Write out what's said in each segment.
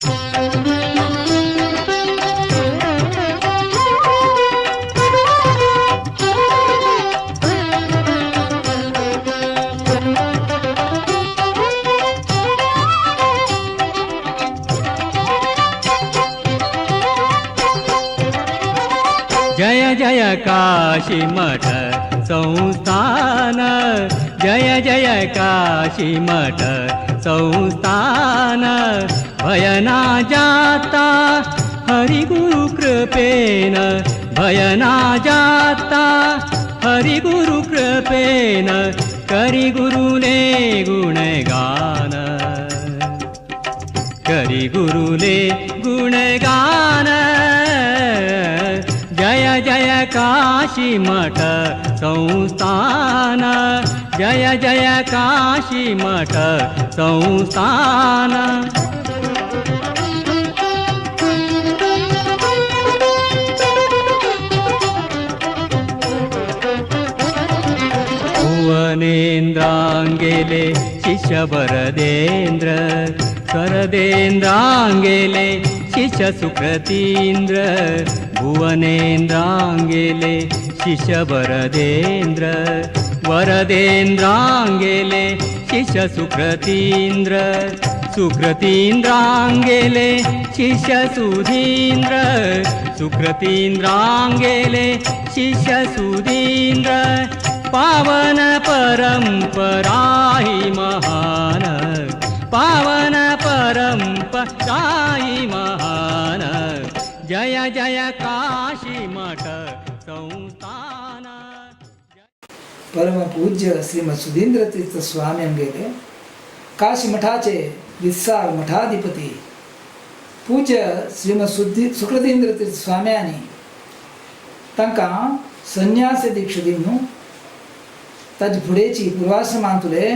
जय जय काशी मठ संस्थान, जय जय काशी मठ संस्थान। भयना जाता हरि गुरु कृपेन, भयना जाता हरि गुरु कृपेन। करी गुरुने गुणगान, करी गुरुले गुणगान। जय जय काशी मठ संस्थान, जय जय काशी मठ संस्थान। भुवनेन्द्रांगेले शिष्य वरदेन्द्र, वरदेन्द्रांगेले शिष्य सुकृतीन्द्र। भुवनेन्द्रांगेले शिष्य वरदेन्द्र, वरदेन्द्रांगेले शिष्य सुकृतीन्द्र। सुकृतीन्द्रांगेले शिष्य सुधीन्द्र, सुकृतीन्द्रांगेले शिष्य सुधीन्द्र। पावन परंपरा ही महान, पावन परंपरा ही महान। जय जय काशी मठ संस्थान। परम पूज्य श्रीमद सुधींद्र तीर्थ स्वामी अंगेले काशी मठाचे विस्सार मठाधिपती पूज्य श्रीमद सुकृतींद्र तीर्थ स्वाम्यांनी तांकां संन्यास दीक्षा दिवन ताजे फुडेची पूर्वाश्रमांतले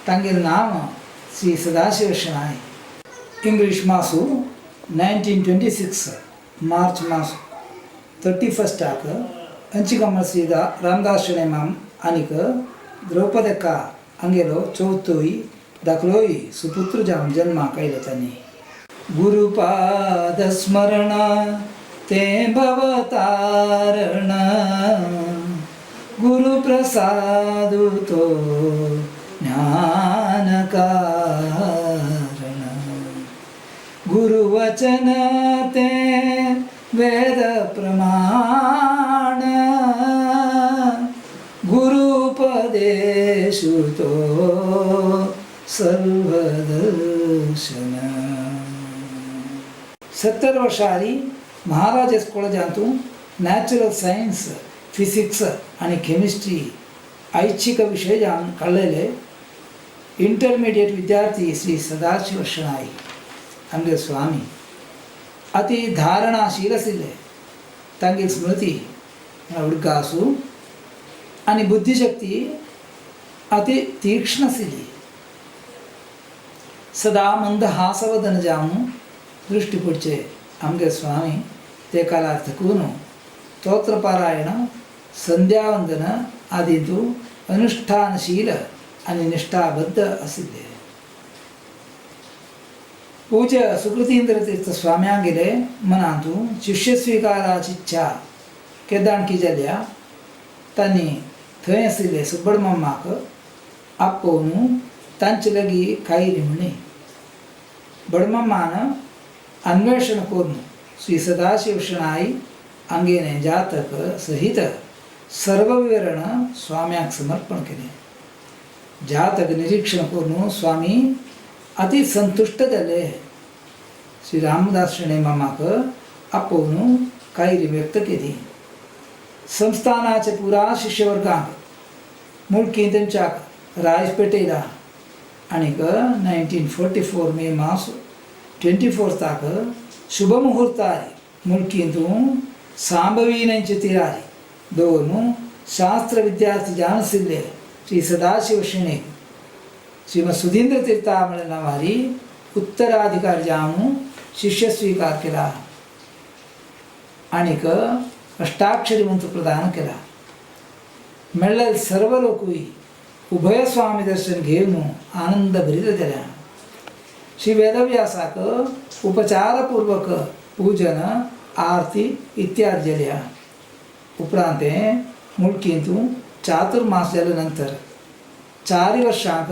तांगेलें नांव श्री सदाशिव शनाय। इंग्लिश मासु 1926 मार्च मास 31 अंचिकम्मल श्री रामदास शणै माम आनीक द्रौपदक्क अंगेलो चौथोई दाखलोई सुपुत्र जावन जन्माक आयलो तांणी। गुरुपाद स्मरण ते भवतारण, गुरु प्रसाद तो ज्ञान कारण। गुरु वचन ते वेद प्रमाण, गुरु उपदेश तो सर्वदर्शन। 70 वर्षांनी महाराज कॉलेजांतून नॅचरल सायन्स, फिजिक्स आणि केमिस्ट्री ऐच्छिक विषय जावन काडलेले इंटरमिडिएट विद्यार्थी श्री सदाशिव शनाय आमगे स्वामी अति धारणाशील आशिल्ले। तांगे स्मृती उडका आसूं आनी बुद्धिशक्ती अति तीक्ष्ण आशिल्ली। सदा मंद हासवदन जावन दृश्टी पडचे आमगे स्वामी ते कालार थकून स्तोत्रपारायण, संध्यावंदन आदींतू अनुष्ठानशील आणि निष्ठाबद्ध आशिल्ले। पूज्य सुकृतींद्र तीर्थ स्वाम्यांगेले मनांतून शिष्य स्वीकाराची इच्छा केदाणकी जाल्या। तांणी थंय आशिल्ले सुब्बडमम्माक आपोवन तांचे लागीं कायरी म्हणी। बडमम्मान अन्वेषण करून श्री सदाशिव शनाय अंगेने जातक सहित सर्व विवरण स्वाम्याक समर्पण केले। जातक निरीक्षण करून स्वामी अति संतुष्ट जाले। श्री रामदास शणै मामाक आपोवन कायरी व्यक्त केली। संस्थानाचे पुरा शिष्यवर्गांक मुळकी तेंच्याक रायज पेटयला आनीक 1944 मे मास 24 शुभ मुहूर्तार मुळकींतून सांबवी न्हंयचे तिरारी दवरून शास्त्र विद्यार्थी जावन आशिल्ले श्री सदाशिव शणै श्रीमद सुधींद्र तीर्थामळे नावारी उत्तराधिकारी जावन शिष्य स्वीकार केला आनीक अष्टाक्षरी मंत्र प्रदान केला। मेळ्ळेले सर्व लोकूय उभय स्वामी दर्शन घेवन आनंद भरीत जाल्या। श्री वेदव्यासाक उपचारपूर्वक पूजन आरती इत्यादी जाल्या उपरांत मुळकींतू चातुर्मास जाल्या नंतर 4 वर्षांक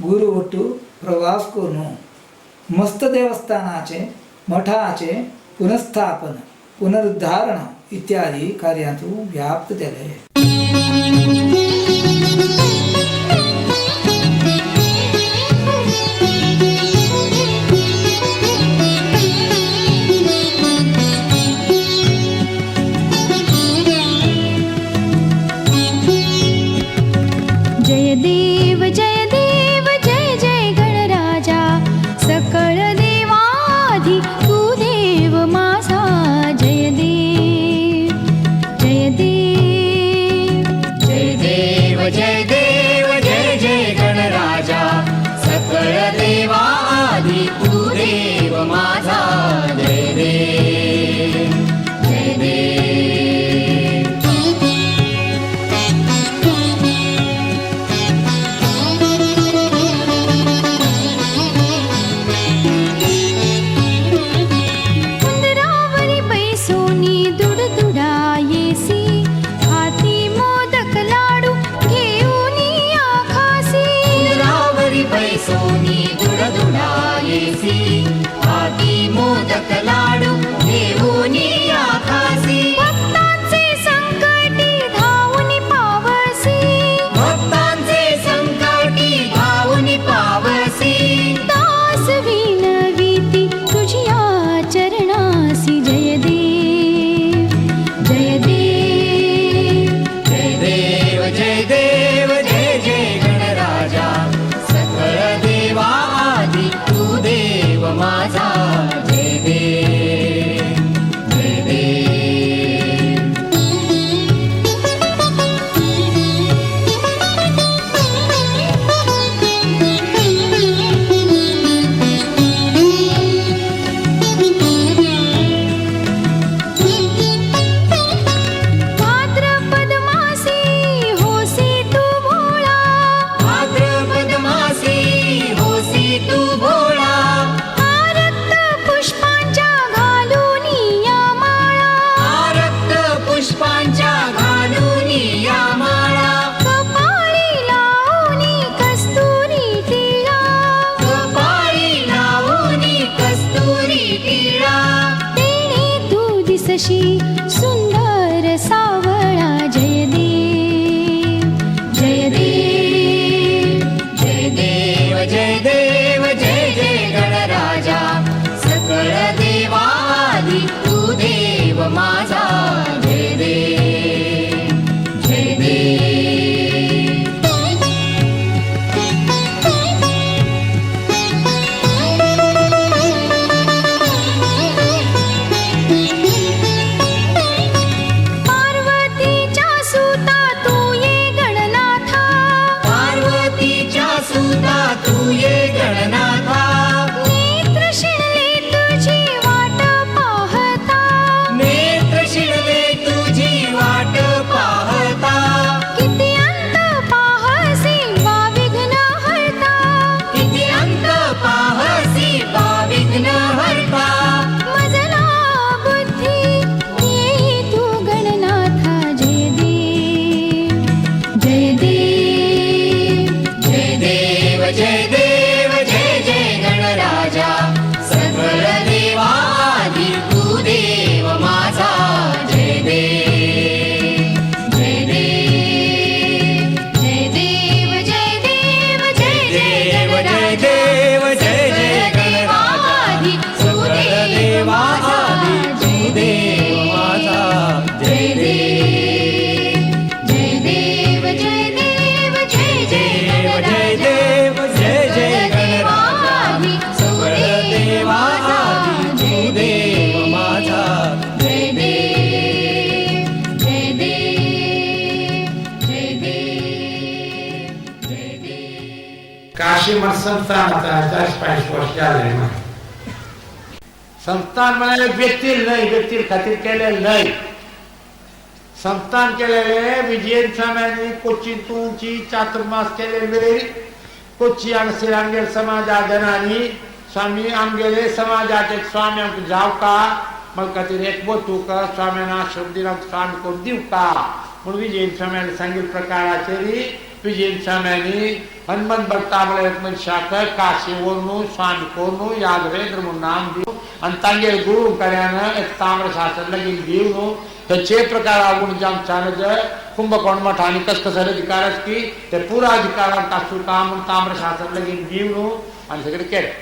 गुरु ಒಟ್ಟು प्रवास करून मस्त देवस्थानाचे मठाचे पुनर्स्थापन पुनरुद्धारण इत्यादी कार्यांतू व्याप्त जाले. जय देव जय देव जय जय गणराजा सकळ देवाधी तू देव माझा जय देव जय देव जय देव जय देव जय जय गणराजा सकळ देवाधी तू देव माझा जय देव जय देव. उंदरावरी बैसोनी दुडदुडा येसी हाती मोदक लाडू घेऊन या खासी उंदरावरी बैसोनी दुडदुडा येसी हाती मोदक लाडू घेऊन या खासी. भक्तांचे संकटी धावून पावसी भक्तांचे संकटी धावून पावसी. दास विनविती तुझिया चरणासी जय देव जय देव जय देव जय देव जय जय गणराजा सकळ देवाधी तू देव माझा जय देव जय देव. भाद्रपद मासी होसी तू भोळा भाद्रपद मासी होसी तू भोळा. रक्त पुष्पांच्या घालून या माळा रक्त पुष्पांच्या घालून या माळा. कपाळी लावणी कस्तुरी टिळा कपाळी लावून कस्तुरी टिळा. तेणे तू दिसशी सुंदर सावळा जय देव जय देव जय देव जय देव जय जय गणराजा सकळ देवाधी तू देव माझा जय देव जय देव. पार्वतीच्या सुता तू ये गणनाथा पार्वतीच्या सुता तू ये गणनाथा. नेत्र शिणले तुझी वाट पाहता नेत्र शिरले तुझी वाट पाहता. किती अंत पाहसी वा विघ्न हरता किती अंत पाहसी विघ्न हरता. मजला बुद्धी येई तू गणनाथा जय देव जय देव जय देव जय देव जय जय गणराजा सकळ देवाधी तू देव माझा जय देव जय देव. जय देव जय देव जय जय देव जय देव जय जय गणराजा सकळ देवाधी तू देव माझा जय देव जय देव जय देव जय देव जय देव जय जय गणराजा सकळ देवाधी तू देव माझा जय देव जय देव जय देव जय देव. काशी मठ संस्थान आता 10-5 वर्ष झाले ना. संस्थान म्हणाले व्यक्ती नाही, व्यक्ती खातीर केलेलं नाही. संस्थान केलेले विजयन स्वाम्यांनी कोच्चितूंची चातुर्मास केले वेळी कोच्ची आणि श्रीरांगेर समाज जनांनी स्वामी आमगेले समाजाचे स्वामी आमकां जाव का म्हाका खातीर एक वतू का स्वाम्यान शब्दीन आमकां स्वामी करून दिव का म्हणून विजयन स्वाम्यान सांगिल्ले प्रकाराचेर विजयन स्वाम्यांनी हनुमंत भट्टाबळे मनशाक काशी व्हरून स्वामी करून यादवेंद्र म्हणून नाम दिवन आनी तांगेर गुरू कार्यान एक ताम्र शास्त्र लगीन दिवन थंयचे प्रकार आगून आमच्या कुंभकोण मठांनी कसकसर अधिकार की ते पुरा अधिकारान तासू काम म्हणून ताम्र शास्त्र लगीन दिवन आनी सगळें केलें.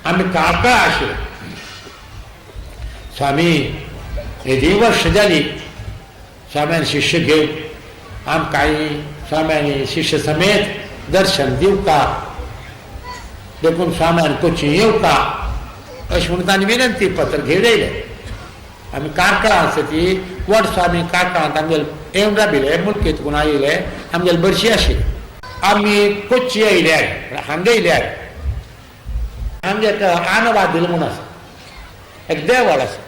आम्ही काका आशिल्ले स्वामी येदी वर्ष जाली स्वाम्यान शिष्य घेवन आमकांय स्वाम्यांनी शिष्य समेत दर्शन दिवका देखून स्वाम्यान कोची येवका अशें म्हणून तांणी विनंती पत्र घेवन येयलें. आमी कारकळा आसा ती वड स्वामी कारकळांत आमगेले येवन राबिले मुळकेत कोण आयिल्ले आमगेले बरशी आशिल्ली. आमी कोची येयल्यार हांगा येयल्यार आमगे एक आनवादील म्हणून आसा एक देवळ आसा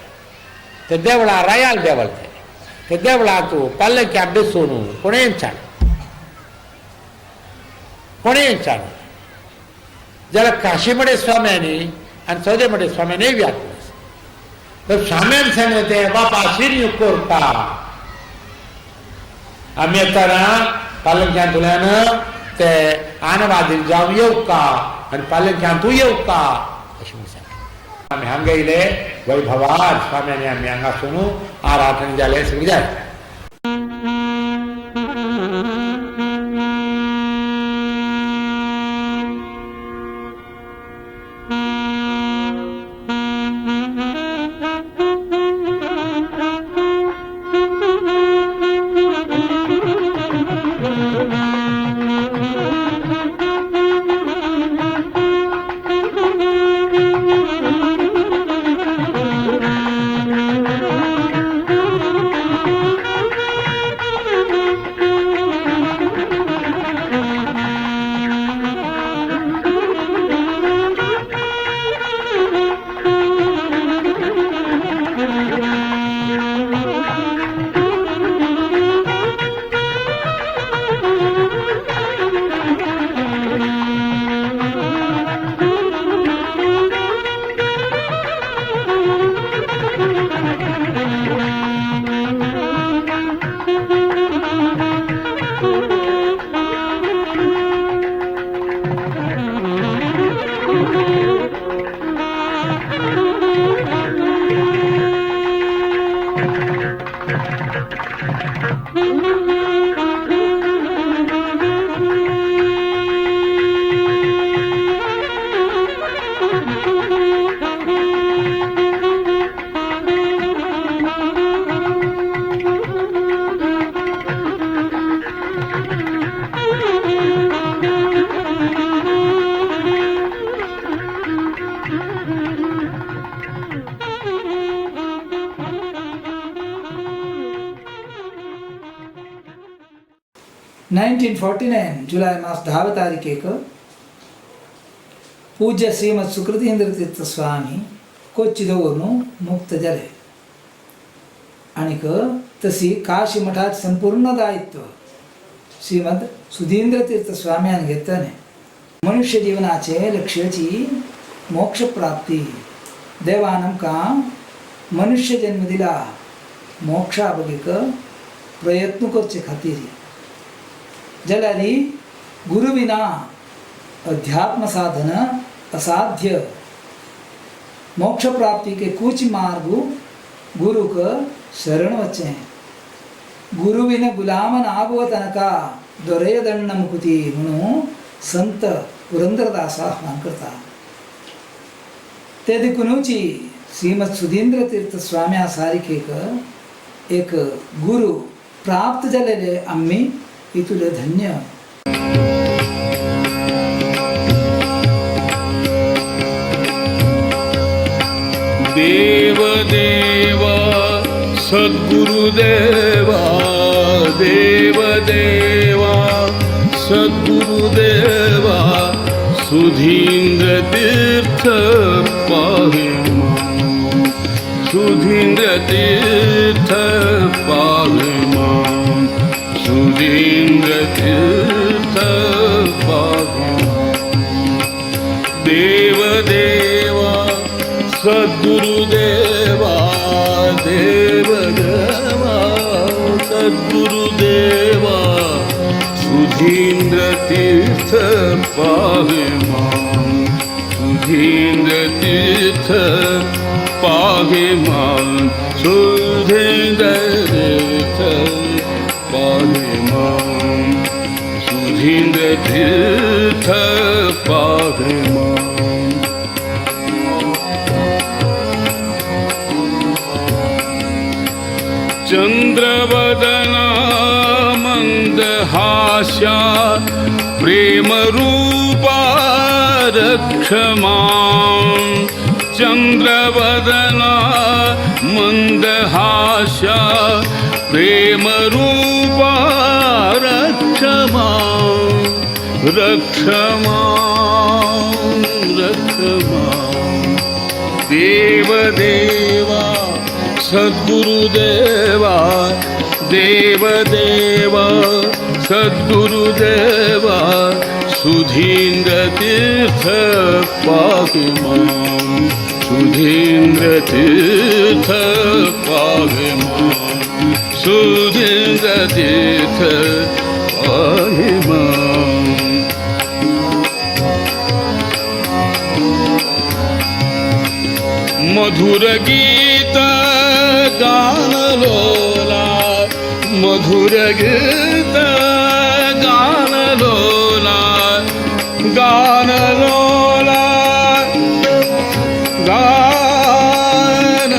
त्या देवळा रायाल देवळ ते देवळा तूं पालक्याक बसून कोणें विचार जाल्यार काशीमडे स्वाम्यांनी आनी सदेमडे स्वाम्यान येवया तर स्वाम्यान सांगलें तें बापा शिरयो करता आमी येताना पालक्यांतल्यान ते आनवादील जावन येवका आनी पालक्यान तूं येवका अशें म्हणून सांगलें. आमी हांगा येयले वैभवान स्वाम्यांनी आमी हांगासून आराधना जालें सगळें जालें. जुलै मास 10 तारीखेक पूज्य श्रीमद सुकृतींद्र तीर्थ स्वामी कोच्ची दवरून मुक्त जाले. आनीक तशी काशी मठाचे संपूर्ण दायित्व श्रीमद सुधींद्र तीर्थ स्वाम्यान घेतले. मनुष्य जीवनाचे लक्ष्याची मोक्ष प्राप्ती. देवान आमकां मनुष्य जन्म दिला मोक्षा बगीक प्रयत्न करचे खातीर. जाल्यार गुरु विना अध्यात्म साधन असाध्य मोक्ष प्राप्ति के कुछ मार्ग गुरु का शरण वच्चे गुरुविನ ಗುಲಾಮನಾಗುವ ತನಕ ದೊರೆಯದಣ್ಣ ಮುಕುತಿ म्हणून संत पुरंदरदास आह्वान करता ते देखूनची श्रीमद सुधींद्र तीर्थ स्वामी सारिखेक एक गुरु प्राप्त झालेले आम्ही इथुले धन्य देव देवा सद्गुरुदेवा देव देवा सद्गुरुदेवा सुधींद्र तीर्थ पाहि मां सुधींद्र तीर्थ पाहि मां सुधींद्र तीर्थ पाहि देव देवा सद्गुरुदेवा देव देवा सद्गुरुदेवा सुधींद्र तीर्थ पाहि मां सुधींद्र तीर्थ पाहि मां सुधींद्र तीर्थ पाहि मां सुधींद्र तीर्थ पाहि मां चंद्रवदना मंदहास्या प्रेमरूपा रक्ष मां चंद्रवदना मंदहास्या प्रेमरूपा रक्ष मां रक्ष मां रक्ष मां देव देवा सद्गुरुदेवा देव देवा सद्गुरुदेवा सुधींद्र तीर्थ पाहि मां सुधींद्र तीर्थ पाहि मां सुधींद्र तीर्थ पाहि मां मधुर गीत गान लोला मधुर गीत गान लोला गान लोला गान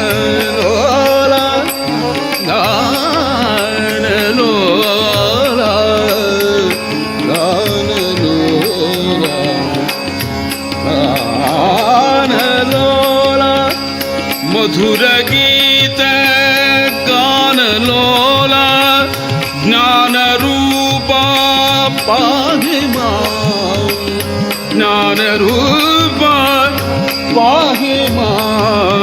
लोला गान लोला गान लोला गान लोला मधुर गीत गान लोला ज्ञान रूपा पाहि मां ज्ञान रूपा पाहि मां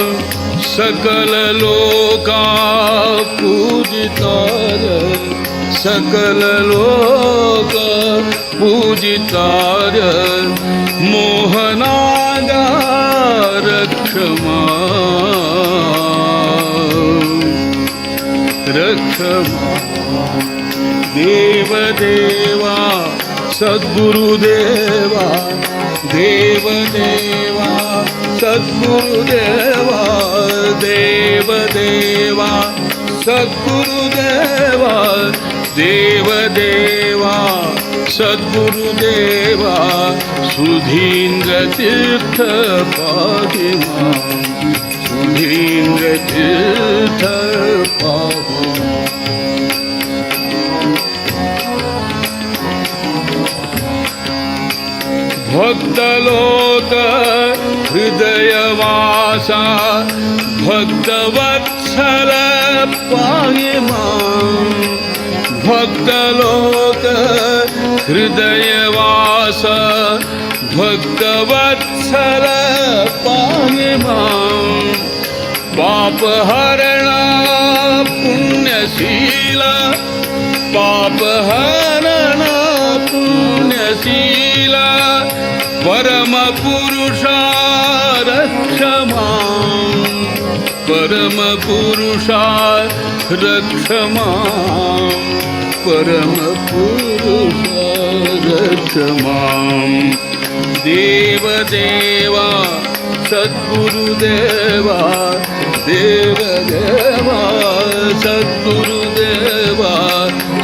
सकल लोका पूजितार सकल लोका पूजितार मोहनागा रक्ष रक्ष देव देवा सद्गुरुदेवा देव देवा सद्गुरुदेवा देव देवा सद्गुरुदेवा देव देवा सद्गुरुदेवा सुधींद्र तीर्थ पाहि मां सुधींद्र तीर्थ पाहि मां भक्तलोक हृदयवासा भक्तवत्सल पाहि मां भक्तलोक हृदयवास भक्तवत्सल पाहि मां पापहरणा पुण्यशीला पापहरणा पुण्यशीला परमपुरुषा रक्ष मां परमपुरुषा रक्ष मां परमपुरुषा रक्ष मां देव देवा सद्गुरुदेवा देवदेवा सद्गुरुदेवा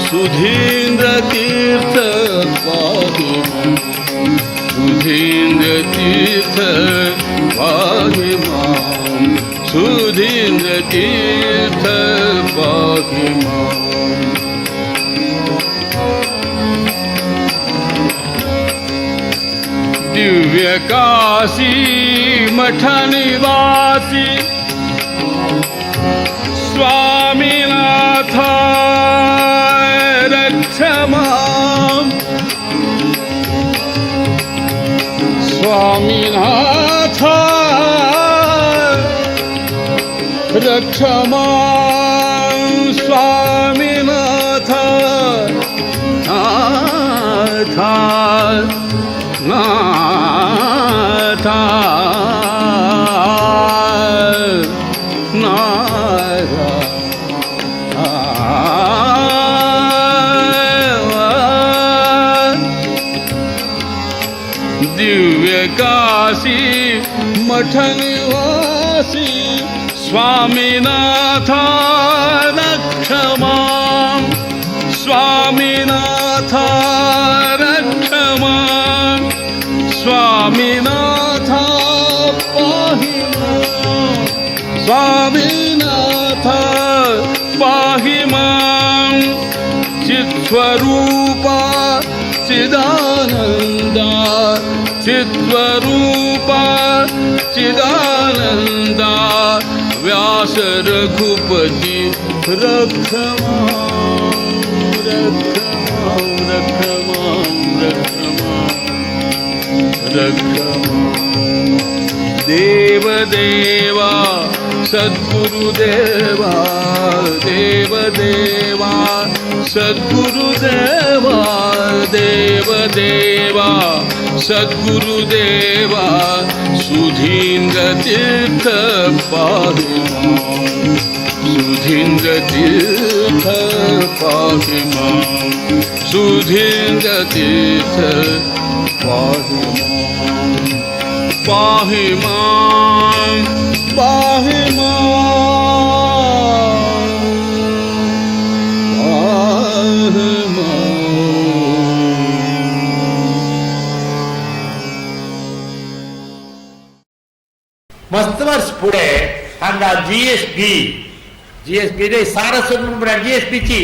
सुधींद्र तीर्थ पाहि सुधींद्र तीर्थ पाहि मां सुधींद्र तीर्थ पाहि मां दिव्य काशी मठ निवासी स्वामीनाथ रक्ष मां स्वामीनाथ रक्ष मां स्वामीनाथ नाथ नाथ नाथ दिव्य काशी मठ निवासी स्वामीनाथ रक्ष मां स्वामीनाथ रक्ष मां स्वामीनाथ पाहि मां स्वामीनाथ पाहि मां चित्स्वरूपा चिदानन्दा चित्स्वरूपा चिदानन्दा व्यास रघुपति रक्ष मां रक्ष मां रक्ष मां रक्ष मां रक्ष मां देवदेवा सद्गुरुदेवा देवदेवा सद्गुरुदेवा देवदेवा सद्गुरुदेवा सुधींद्र तीर्थ पाहि मां सुधींद्र तीर्थ पाहि मां सुधींद्र तीर्थ पाहि मां पाहि मां पाहि मां पाहि मां मस्त वर्ष पुढे हांगा जीएसपी रे सारस्वत म्हणून जीएसपीची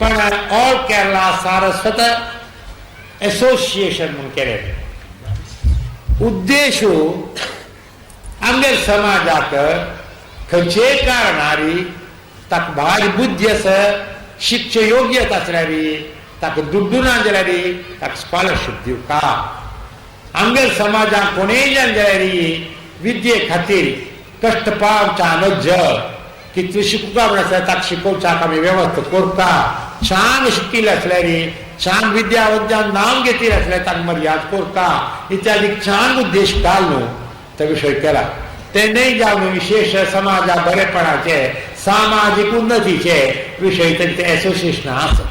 पण ऑल केरला सारस्वत असोसिएशन म्हणून केले उद्देश आमगे समाजात खंयचे कारणारी ताका भारी बुद्धी आसा शिक्षण योग्यता असल्यारी ताका दुड्डू ना जाल्यारी ताका स्कॉलरशिप दिवका आमगे समाजात कोणेय जाण जाल्यारी विद्ये खातीर कष्ट पावचा नज कितले शिकूंका म्हण आसा ताका शिकोवच्याक आमी वेवस्था करता छान शिकिल्ले असल्यारी छान विद्यावंतान नांव घेतिल्ले असल्यार ताका मर्याद करता इत्यादी छान उद्देश घालून तो विषय केला ते न्हय जावन विशेष समाजा बरेपणाचे सामाजीक उन्नतीचे विशय तेंचे एसोसिएशन आसा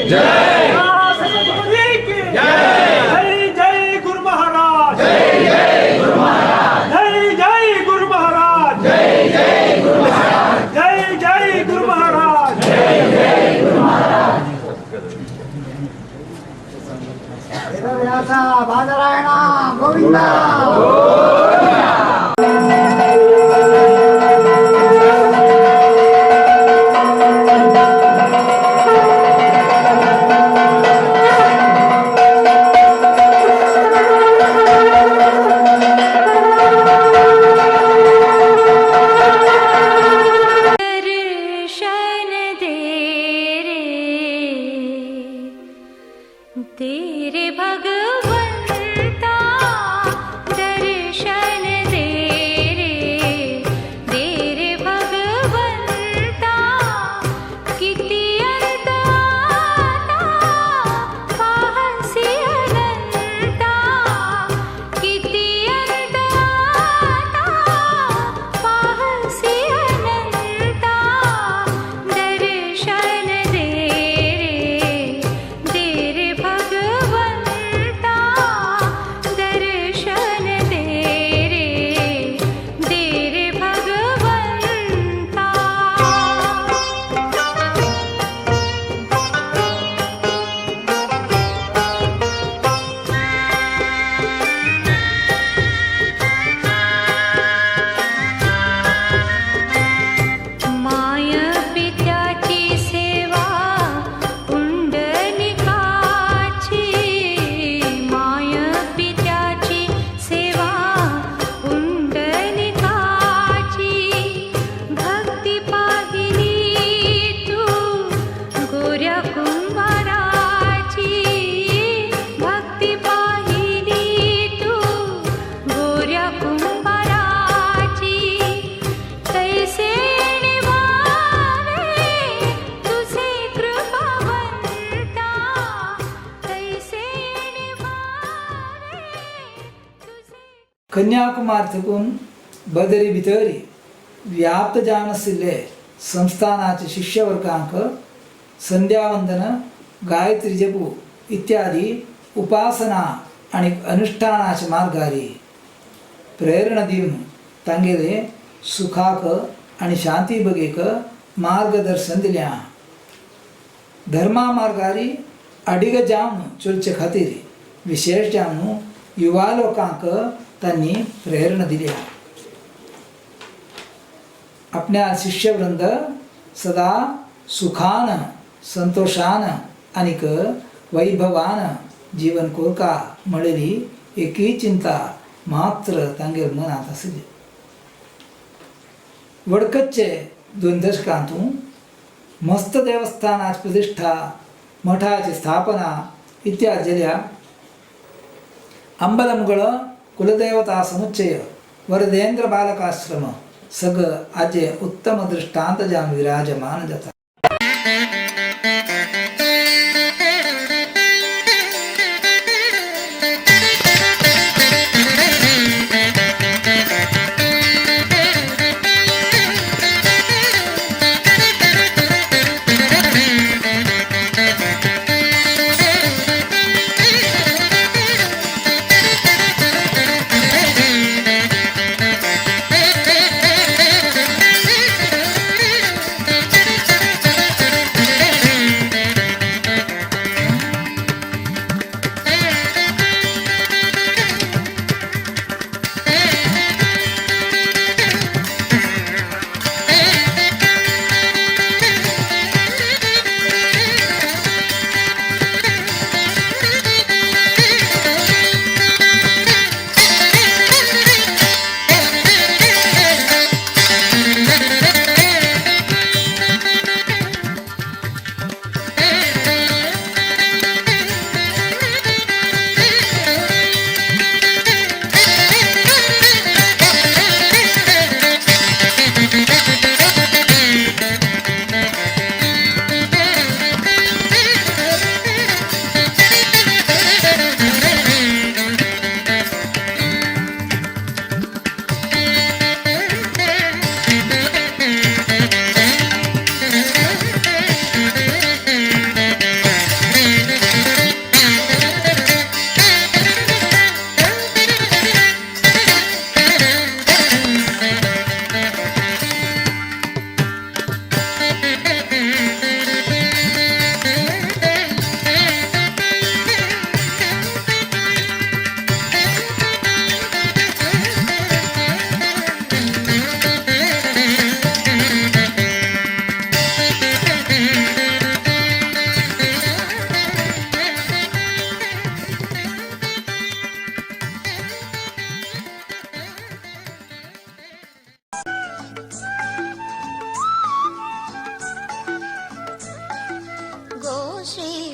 जय महासरस्वती की जय जय जय गुरु महाराज जय जय गुरु महाराज जय जय गुरु महाराज जय जय गुरु महाराज जय जय गुरु महाराज जय जय गुरु महाराज वेदव्यासा बादरायणा गोविंदा दर्शन दे रे तेरे भगवंता दर्शन दे रे भगवंता किती अंतराळा पाहसी अनंता किती अंतराळा पाहसी अनंता दर्शन दे रे भगवंता दर्शन दे रे भगवंता माय पित्याची सेवा पुंडलिकाची माय पित्याची सेवा पुंडलिकाची भक्ती पाहिली तू गोऱ्या कुंभाराची भक्ती पाहिली तू गोऱ्या कुंभाराची तैसे निवारे तुझे कृपावंता तैसे निवारे तुझे कन्याकुमारथकून बदरी भितरी व्याप्त जावन आशिल्ले संस्थानाचे शिष्यवर्गांक संध्यावंदन गायत्री जपू इत्यादी उपासना आणि अनुष्ठानाचे मार्गारी प्रेरणा दिवन तांगेले सुखाक आणि शांती बगेक मार्गदर्शन दिल्या धर्मा मार्गारी अडिग जावन चलचे खातीर विशेष जावन युवा लोकांक तांणी प्रेरणा दिल्या आपल्या शिष्यवृंद सदा सुखान संतोषान आनीक वैभवान जीवन कोरका म्हणली एकी चिंता मात्र तांगेर मनात आसली वडकतचे 2 दशकांतून मस्त देवस्थानाची प्रतिष्ठा मठाची स्थापना इत्यादी जाल्या अंबलमगळ कुलदेवता समुच्चय वरदेंद्र बालकाश्रम सगळं आजे उत्तम दृष्टांत जावन विराजमान जाता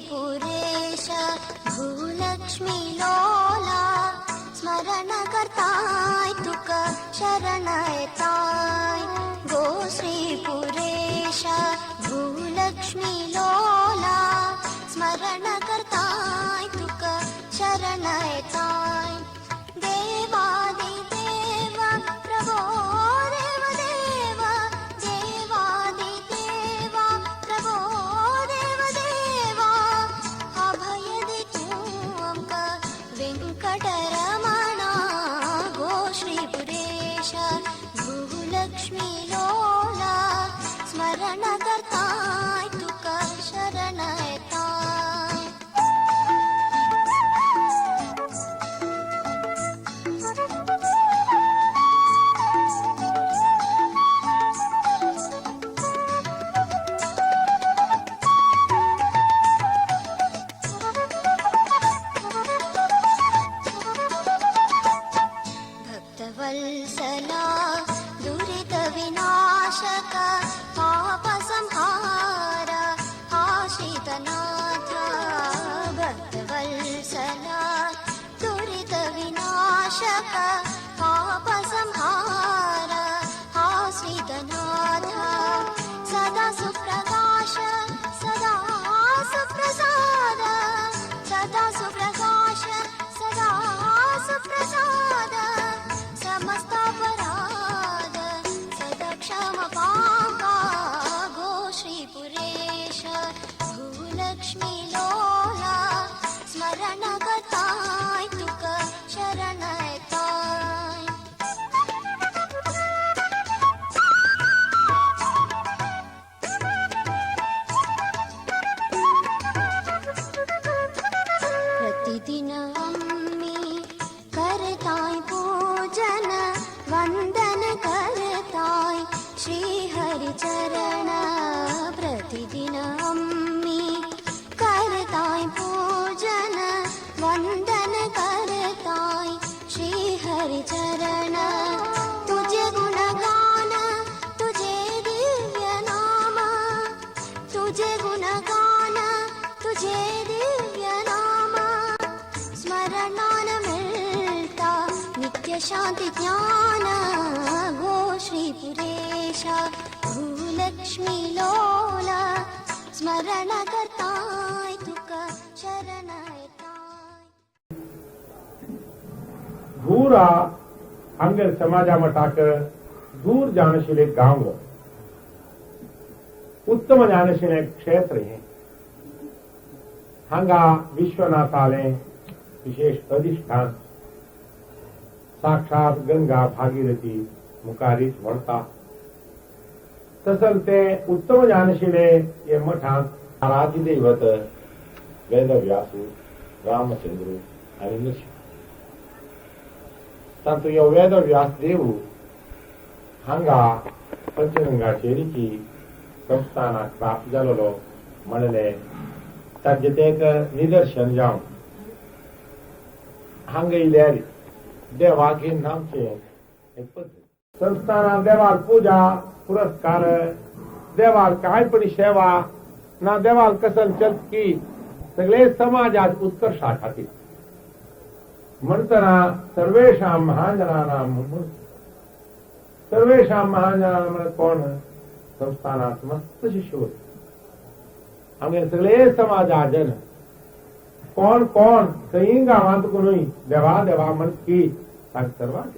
श्रीपुरेश भूलक्ष्मी लोला स्मरण करताय तुक शरण येताय गो श्रीपुरेश भूलक्ष्मी लोला स्मरण करताय तुक शरण येताय देवादिदेव प्रभो देवदेव देवादिदेव प्रभो देवदेवा अभय दितु अम्ब वेङ्कटरमणा गो श्रीपुरेश भूलक्ष्मी लोला स्मरण करताय तुक शरण येताय भक्तवत्सला दुरितविनाशक पापसंहार आश्रितनाथ भक्तवत्सला दुरितविनाशक पापसंहार आश्रितनाथ सदा सुप्रकाश सदा सुप्रसाद सदा सुप्रकाश सदा सुप्रसाद समस्तापराध सदा क्षमपाका गो श्रीपुरेश भूलक्ष्मी लोला स्मरण करताय तुक शरण येताय प्रतिदिन अम्मी करताय पूजन वंदन करताय श्री हरि चरण प्रतिदिन अम्मी करताय पूजन वंदन करताय श्री हरि चरण तुझे गुणगान तुझे दिव्य नाम तुझे गुणगान तुझे दिव्य नाम स्मरणान मिलता नित्य शांति ज्ञान गो श्रीपुरेश भूलक्ष्मी लोला स्मरण करताय तुक शरण येताय भूरा हांगर समाजा मटाक दूर जाणशिले गांव उत्तम जाणशिले क्षेत्र है हांगा विश्वनाथाले विशेष अधिष्ठान साक्षात गंगा भागीरथी मुखारीच वळता तसल ते उत्तम जाणशिले ये मठांत आराध्य दैवत वेदव्यासू रामचंद्र आणि नरसिंह तातूंत ह्यो वेदव्यास देव हांगा पंचगंगाचेरीची संस्थानाक प्राप्त जालोलो म्हणले ताचे ते एक निदर्शन जावन हांगा इल्यार देवाक हे नामचे एक पद्धत संस्थानात देवाक पूजा पुरस्कार देवाक काय पण सेवा ना देवाक कसन चलकी सगळे समाजात उत्कर्षा खातीर म्हणतना सर्वेषां महाजनानां म्हणजे कोण संस्थानात मस्त शिष्यवृत्ती आमगे सगळे समाजाजन कोण कोण खंयी गांवांत कोणूय देवा देवा म्हण की तांकां सर्वांक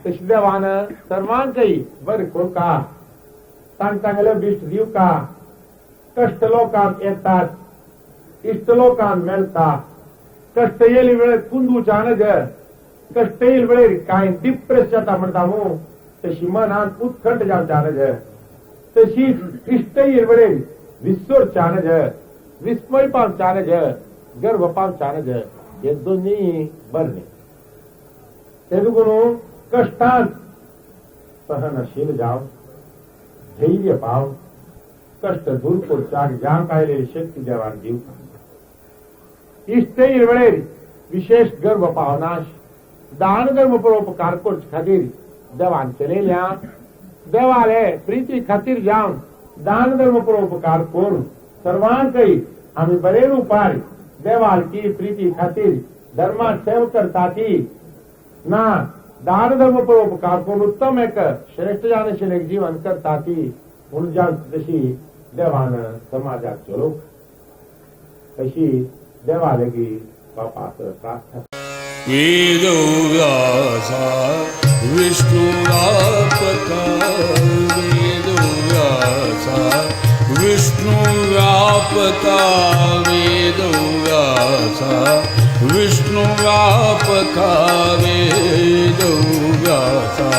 तशी देवान सर्वांकय बरें कोरता तांगेले बिश्ट दिवका कश्ट लोकांक येतात इश्ट लोकांक मेळटा कष्ट येयले वेळेर कुंदूच्या नज कष्ट येयले वेळेर कांय डिप्रेस जाता म्हणटा न्हू तशी मनांत उत्कंठ जावच्या नज तशीच इश्ट येयले वेळेर विस्वरच्या नज विस्मय पावच्या नज गर्व पावच्या नज हे दोन्ही बरें ते लागून कष्टांत सहनशील जावन धैर्य पावन कष्ट दूर करच्याक जांक आयलेली शक्ती देवान दिवता इश्ट येयले वेळेर विशेष गर्व पावनाश दान धर्म परोपकार करचे खातीर देवान केलेल्या देवाले प्रिती खातीर जावन दान धर्म परोपकार करून सर्वांकय आम्ही बरे रूपार देवालकी प्रीती खातीर धर्मात सेव करताती ना दान धर्म परोपकार करून उत्तम एक श्रेष्ठ जाणशील एक जीवन करताती म्हणून जाण तशी देवान समाजात चलो तशी देवालगी बापास प्रार्थना वेदव्यासा विष्णुव्यापका वेदव्यासा विष्णुव्यापका वेदव्यासा विष्णुव्यापका वेदव्यासा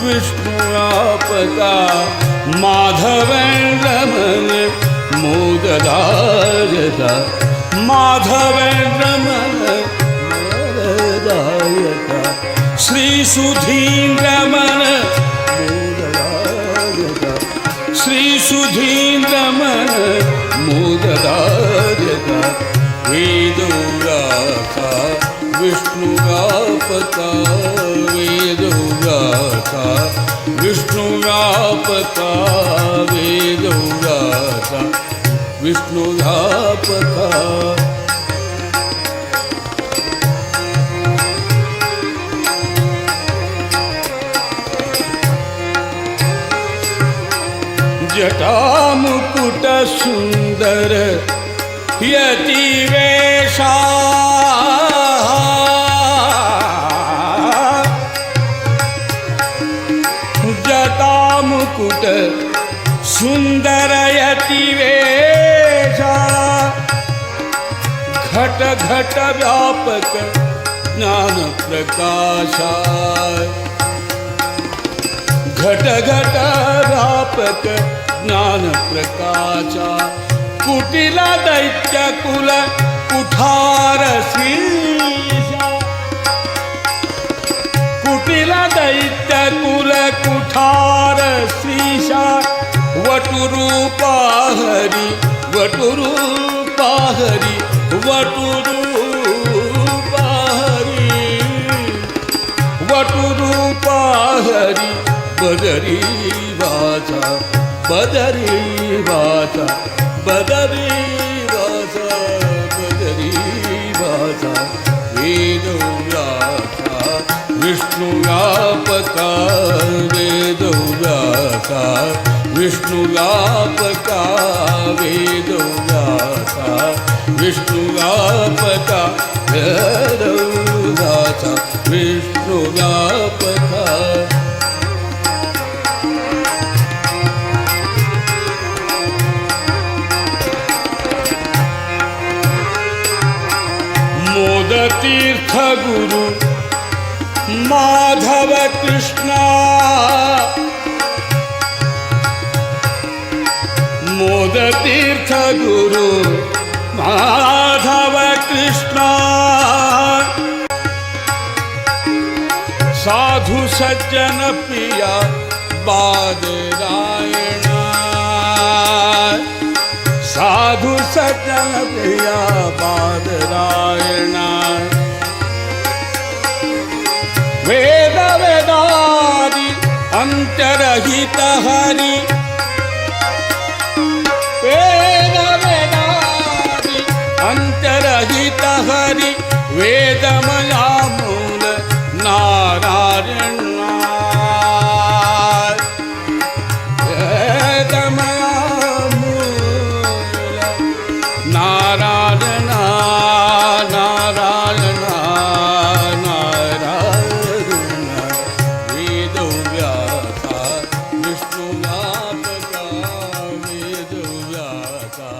विष्णुव्यापका माधवेन्द्रमन मोददायता माधवेन्द्रमन मोददायता श्री सुधीन्द्रमन मोददायता श्री सुधीन्द्रमन मोददायता वेदव्यासा विष्णुव्यापका वेदव्यासा विष्णुव्यापका वेदव्यासा विष्णुव्यापका जटामुकुट सुंदर यतिवेशा जटामुकुट सुंदर यतिवेशा घट घट व्यापक ज्ञान प्रकाशा घट घट व्यापक ज्ञान प्रकाशा कुटिल दैत्य कुल कुठार श्रीशा कुटिल दैत्य कुल कुठार श्रीशा वटुरूपा हरि वटुरूपा हरि वटुरूपा हरि वटुरूपा हरि बदरी वाचा बदरी वाचा बदरी वाचा बदरी वाचा वेदव्यासा विष्णुव्यापका वेदव्यासा विष्णुव्यापका वेदव्यासा विष्णुव्यापका वेदव्यासा विष्णुव्यापका तीर्थ गुरु माधव कृष्णा मोद तीर्थ गुरु माधव कृष्णा साधु सज्जन प्रिया बादरायणा साधु सज्जन प्रिया बादरायणा वेद वेदादि अंतरहित हरि वेद वेदादि अंतरहित हरि वेदमया मूल नारायण वेदमया मूल नारायण नारायण नारायण वेदव्यासा विष्णुव्यापका वेदव्यासा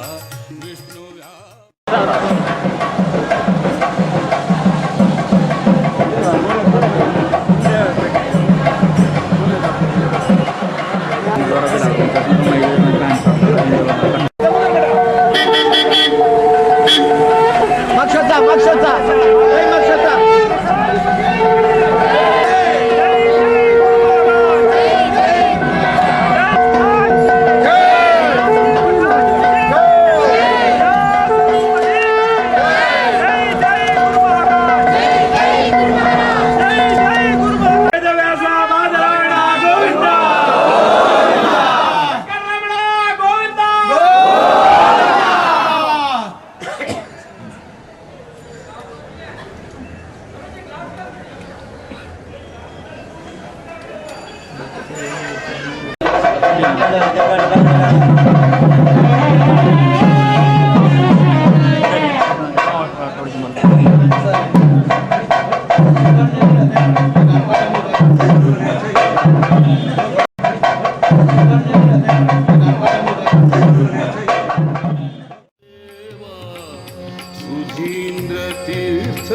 सुधींद्र तीर्थ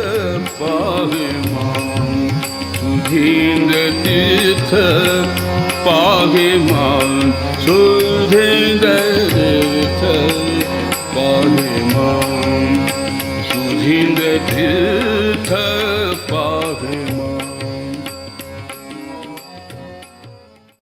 पाहे मां सुधींद्र तीर्थ पाहे मां सुधींद्र तीर्थ पाहे मां सुधींद्र तीर्थ पाहे